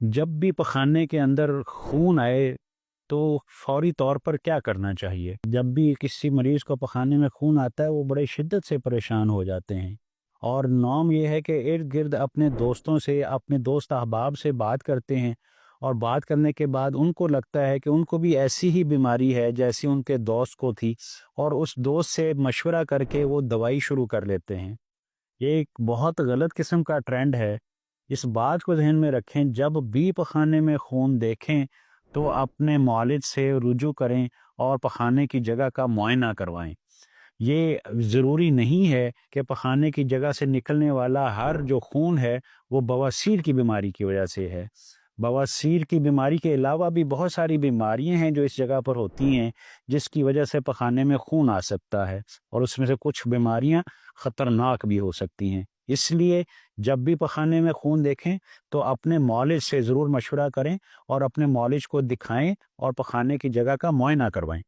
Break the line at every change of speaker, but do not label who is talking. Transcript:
جب بھی پخانے کے اندر خون آئے تو فوری طور پر کیا کرنا چاہیے؟ جب بھی کسی مریض کو پخانے میں خون آتا ہے وہ بڑے شدت سے پریشان ہو جاتے ہیں، اور نام یہ ہے کہ ارد گرد اپنے دوستوں سے، اپنے دوست احباب سے بات کرتے ہیں، اور بات کرنے کے بعد ان کو لگتا ہے کہ ان کو بھی ایسی ہی بیماری ہے جیسی ان کے دوست کو تھی، اور اس دوست سے مشورہ کر کے وہ دوائی شروع کر لیتے ہیں۔ یہ ایک بہت غلط قسم کا ٹرینڈ ہے۔ اس بات کو ذہن میں رکھیں، جب بھی پخانے میں خون دیکھیں تو اپنے معالج سے رجوع کریں اور پخانے کی جگہ کا معائنہ کروائیں۔ یہ ضروری نہیں ہے کہ پخانے کی جگہ سے نکلنے والا ہر جو خون ہے وہ بواسیر کی بیماری کی وجہ سے ہے۔ بواسیر کی بیماری کے علاوہ بھی بہت ساری بیماریاں ہیں جو اس جگہ پر ہوتی ہیں جس کی وجہ سے پخانے میں خون آ سکتا ہے، اور اس میں سے کچھ بیماریاں خطرناک بھی ہو سکتی ہیں۔ اس لیے جب بھی پخانے میں خون دیکھیں تو اپنے معالج سے ضرور مشورہ کریں اور اپنے معالج کو دکھائیں اور پخانے کی جگہ کا معائنہ کروائیں۔